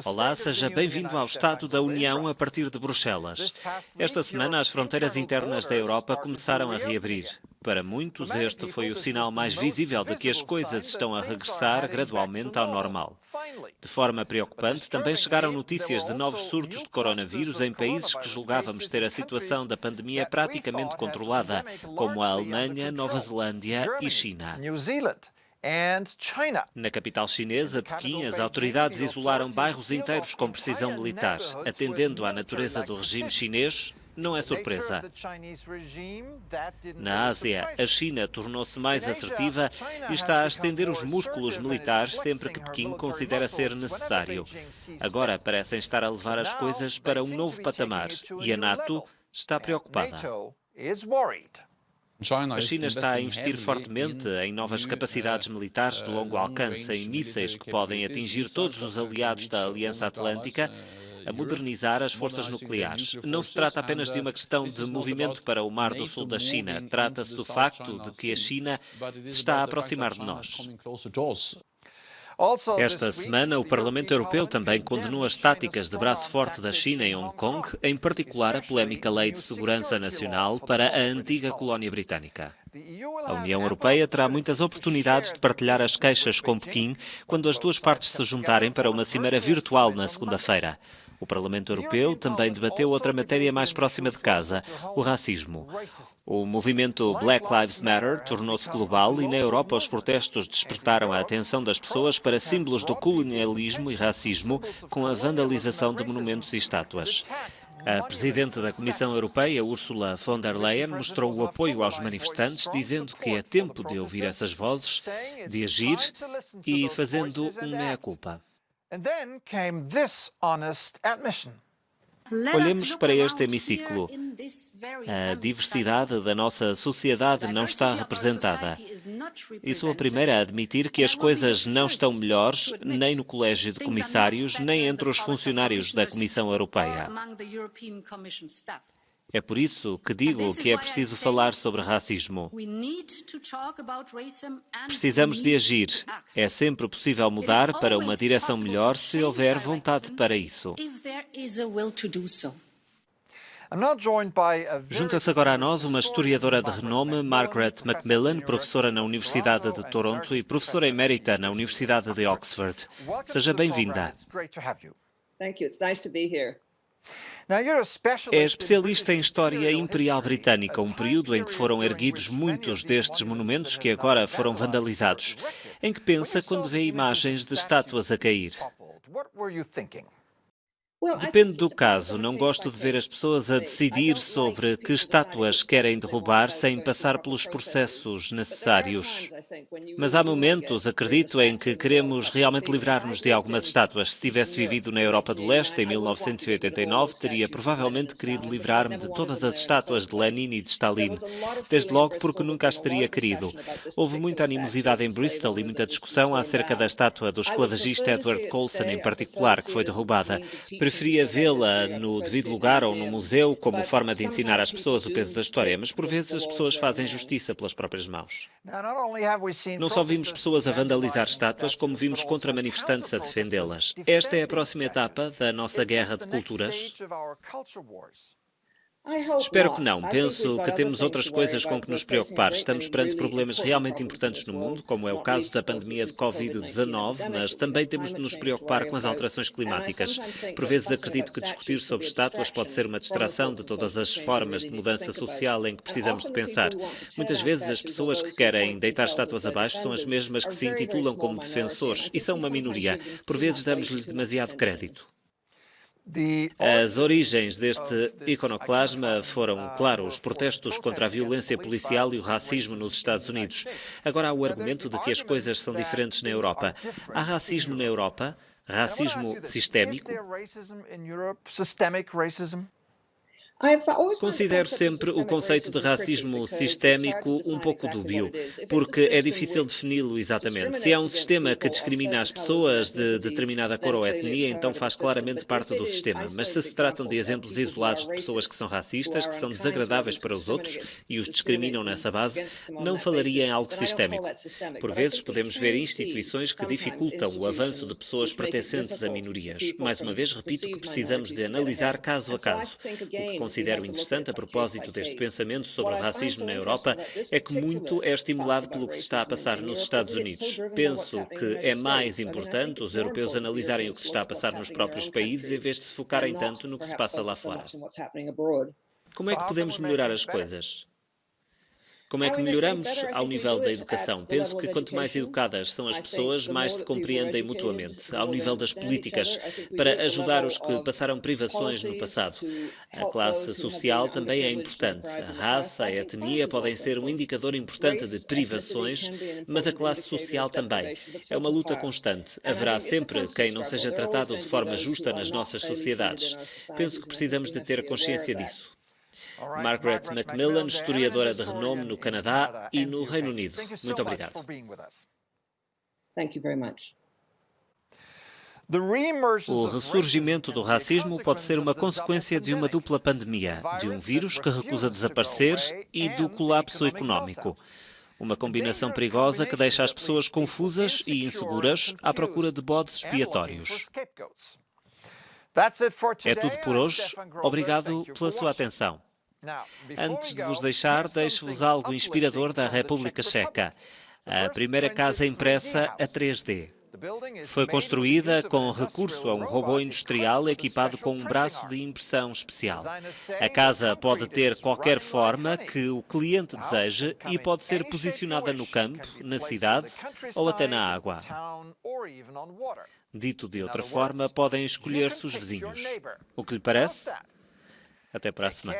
Olá, seja bem-vindo ao Estado da União a partir de Bruxelas. Esta semana, as fronteiras internas da Europa começaram a reabrir. Para muitos, este foi o sinal mais visível de que as coisas estão a regressar gradualmente ao normal. De forma preocupante, também chegaram notícias de novos surtos de coronavírus em países que julgávamos ter a situação da pandemia praticamente controlada, como a Alemanha, Nova Zelândia e China. Na capital chinesa, Pequim, as autoridades isolaram bairros inteiros com precisão militar. Atendendo à natureza do regime chinês, não é surpresa. Na Ásia, a China tornou-se mais assertiva e está a estender os músculos militares sempre que Pequim considera ser necessário. Agora parecem estar a levar as coisas para um novo patamar e a NATO está preocupada. A China está a investir fortemente em novas capacidades militares de longo alcance, em mísseis que podem atingir todos os aliados da Aliança Atlântica, a modernizar as forças nucleares. Não se trata apenas de uma questão de movimento para o Mar do Sul da China. Trata-se do facto de que a China se está a aproximar de nós. Esta semana, o Parlamento Europeu também condenou as táticas de braço forte da China em Hong Kong, em particular a polémica Lei de Segurança Nacional para a antiga colónia britânica. A União Europeia terá muitas oportunidades de partilhar as queixas com Pequim quando as duas partes se juntarem para uma cimeira virtual na segunda-feira. O Parlamento Europeu também debateu outra matéria mais próxima de casa, o racismo. O movimento Black Lives Matter tornou-se global e na Europa os protestos despertaram a atenção das pessoas para símbolos do colonialismo e racismo com a vandalização de monumentos e estátuas. A Presidente da Comissão Europeia, Ursula von der Leyen, mostrou o apoio aos manifestantes, dizendo que é tempo de ouvir essas vozes, de agir e fazendo um meia-culpa. Olhemos para este hemiciclo. A diversidade da nossa sociedade não está representada. E sou a primeira a admitir que as coisas não estão melhores, nem no Colégio de Comissários, nem entre os funcionários da Comissão Europeia. É por isso que digo que é preciso falar sobre racismo. Precisamos de agir. É sempre possível mudar para uma direção melhor se houver vontade para isso. Junta-se agora a nós uma historiadora de renome, Margaret Macmillan, professora na Universidade de Toronto e professora emérita na Universidade de Oxford. Seja bem-vinda. É especialista em História Imperial Britânica, um período em que foram erguidos muitos destes monumentos que agora foram vandalizados. Em que pensa quando vê imagens de estátuas a cair? Depende do caso. Não gosto de ver as pessoas a decidir sobre que estátuas querem derrubar sem passar pelos processos necessários. Mas há momentos, acredito, em que queremos realmente livrar-nos de algumas estátuas. Se tivesse vivido na Europa do Leste em 1989, teria provavelmente querido livrar-me de todas as estátuas de Lenin e de Stalin. Desde logo porque nunca as teria querido. Houve muita animosidade em Bristol e muita discussão acerca da estátua do esclavagista Edward Colston, em particular, que foi derrubada. Preferia vê-la no devido lugar ou no museu como forma de ensinar às pessoas o peso da história, mas por vezes as pessoas fazem justiça pelas próprias mãos. Não só vimos pessoas a vandalizar estátuas, como vimos contra-manifestantes a defendê-las. Esta é a próxima etapa da nossa guerra de culturas? Espero que não. Penso que temos outras coisas com que nos preocupar. Estamos perante problemas realmente importantes no mundo, como é o caso da pandemia de Covid-19, mas também temos de nos preocupar com as alterações climáticas. Por vezes acredito que discutir sobre estátuas pode ser uma distração de todas as formas de mudança social em que precisamos de pensar. Muitas vezes as pessoas que querem deitar estátuas abaixo são as mesmas que se intitulam como defensores e são uma minoria. Por vezes damos-lhe demasiado crédito. As origens deste iconoclasma foram, claro, os protestos contra a violência policial e o racismo nos Estados Unidos. Agora há o argumento de que as coisas são diferentes na Europa. Há racismo na Europa? Racismo sistémico? Considero sempre o conceito de racismo sistémico um pouco dúbio, porque é difícil defini-lo exatamente. Se há um sistema que discrimina as pessoas de determinada cor ou etnia, então faz claramente parte do sistema. Mas se tratam de exemplos isolados de pessoas que são racistas, que são desagradáveis para os outros e os discriminam nessa base, não falaria em algo sistémico. Por vezes podemos ver instituições que dificultam o avanço de pessoas pertencentes a minorias. Mais uma vez, repito que precisamos de analisar caso a caso. O que considero interessante a propósito deste pensamento sobre o racismo na Europa é que muito é estimulado pelo que se está a passar nos Estados Unidos. Penso que é mais importante os europeus analisarem o que se está a passar nos próprios países em vez de se focarem tanto no que se passa lá fora. Como é que podemos melhorar as coisas? Como é que melhoramos ao nível da educação? Penso que quanto mais educadas são as pessoas, mais se compreendem mutuamente. Ao nível das políticas, para ajudar os que passaram privações no passado. A classe social também é importante. A raça, a etnia podem ser um indicador importante de privações, mas a classe social também. É uma luta constante. Haverá sempre quem não seja tratado de forma justa nas nossas sociedades. Penso que precisamos de ter consciência disso. Margaret Macmillan, historiadora de renome no Canadá e no Reino Unido. Muito obrigado. O ressurgimento do racismo pode ser uma consequência de uma dupla pandemia, de um vírus que recusa desaparecer e do colapso económico. Uma combinação perigosa que deixa as pessoas confusas e inseguras à procura de bodes expiatórios. É tudo por hoje. Obrigado pela sua atenção. Antes de vos deixar, deixo-vos algo inspirador da República Checa. A primeira casa impressa a 3D. Foi construída com recurso a um robô industrial equipado com um braço de impressão especial. A casa pode ter qualquer forma que o cliente deseje e pode ser posicionada no campo, na cidade ou até na água. Dito de outra forma, podem escolher-se os vizinhos. O que lhe parece? Até para a semana.